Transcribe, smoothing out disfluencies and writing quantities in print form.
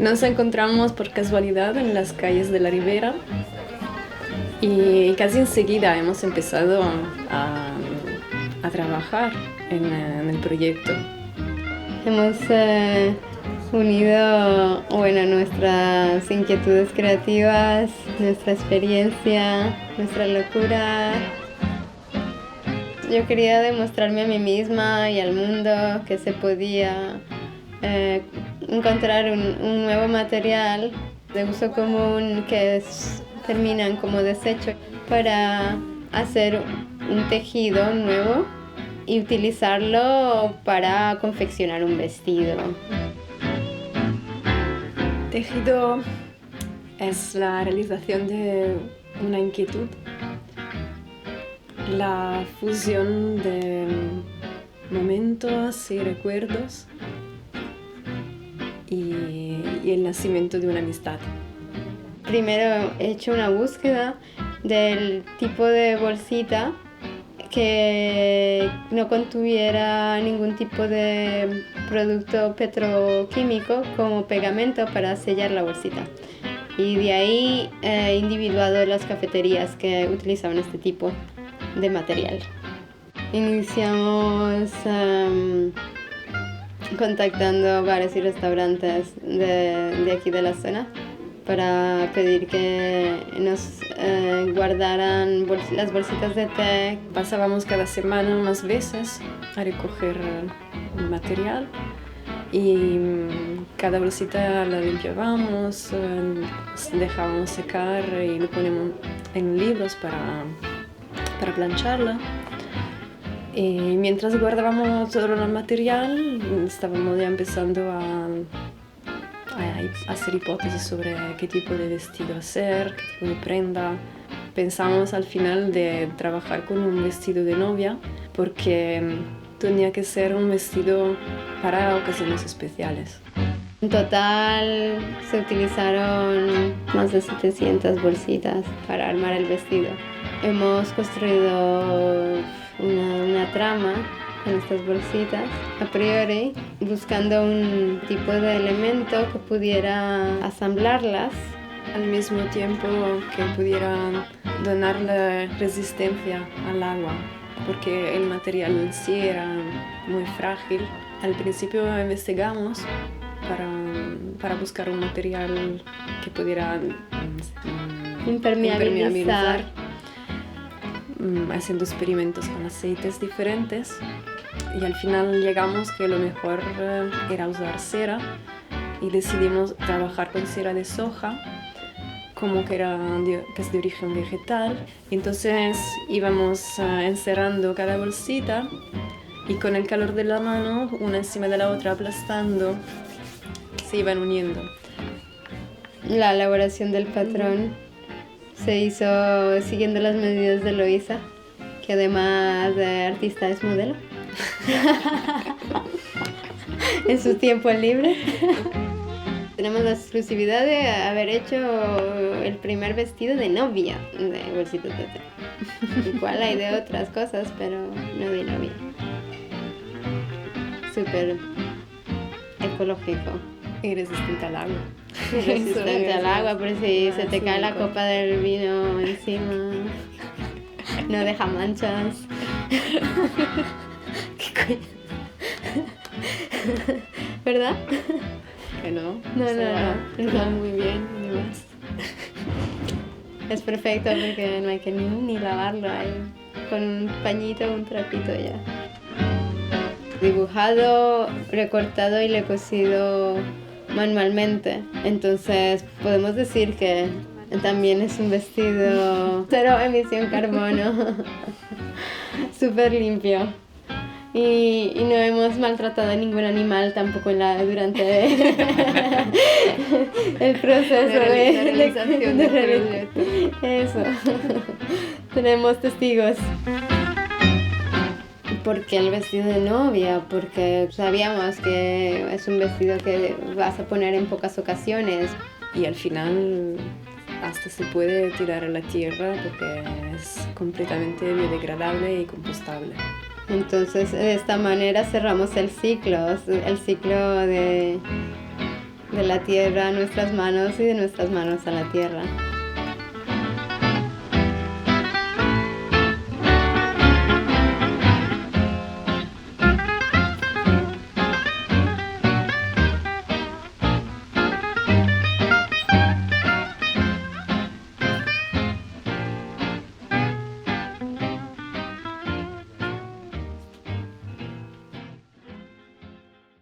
Nos encontramos por casualidad en las calles de la Ribera y casi enseguida hemos empezado a trabajar en el proyecto. Hemos unido nuestras inquietudes creativas, nuestra experiencia, nuestra locura. Yo quería demostrarme a mí misma y al mundo que se podía encontrar un nuevo material de uso común que terminan como desecho para hacer un tejido nuevo y utilizarlo para confeccionar un vestido. Tejido es la realización de una inquietud, la fusión de momentos y recuerdos y el nacimiento de una amistad. Primero he hecho una búsqueda del tipo de bolsita que no contuviera ningún tipo de producto petroquímico como pegamento para sellar la bolsita. Y de ahí he individuado las cafeterías que utilizaban este tipo de material. Iniciamos contactando bares y restaurantes de aquí de la zona para pedir que nos guardaran las bolsitas de té. Pasábamos cada semana unas veces a recoger el material y cada bolsita la limpiábamos, dejábamos secar y lo poníamos en libros para plancharla. Y mientras guardábamos todo el material, estábamos ya empezando a hacer hipótesis sobre qué tipo de vestido hacer, qué tipo de prenda. Pensamos al final de trabajar con un vestido de novia porque tenía que ser un vestido para ocasiones especiales. En total se utilizaron más de 700 bolsitas para armar el vestido. Hemos construido una trama con estas bolsitas a priori, buscando un tipo de elemento que pudiera asamblarlas al mismo tiempo que pudieran donarle resistencia al agua, porque el material en sí era muy frágil. Al principio investigamos para buscar un material que pudiera impermeabilizar, haciendo experimentos con aceites diferentes, y al final llegamos que lo mejor era usar cera y decidimos trabajar con cera de soja, como que es de origen vegetal. Entonces íbamos encerrando cada bolsita y con el calor de la mano, una encima de la otra, aplastando, se iban uniendo. La elaboración del patrón se hizo siguiendo las medidas de Loisa, que además de artista es modelo en su tiempo libre. Tenemos la exclusividad de haber hecho el primer vestido de novia de bolsitas de té. Igual hay de otras cosas, pero no de novia. Súper ecológico. Y resistente al agua. Resistente al agua, por si se te cae la copa del vino encima. No deja manchas. ¿Qué coño? ¿Verdad? Que no. No. Está muy bien. Es perfecto porque no hay que ni lavarlo ahí. Con un pañito o un trapito ya. Dibujado, recortado y le cosido manualmente. Entonces podemos decir que también es un vestido cero emisión carbono. Súper limpio. Y no hemos maltratado a ningún animal tampoco durante el proceso de realización del proyecto. Eso. Tenemos testigos. ¿Por qué el vestido de novia? Porque sabíamos que es un vestido que vas a poner en pocas ocasiones. Y al final hasta se puede tirar a la tierra porque es completamente biodegradable y compostable. Entonces de esta manera cerramos el ciclo de la tierra a nuestras manos y de nuestras manos a la tierra.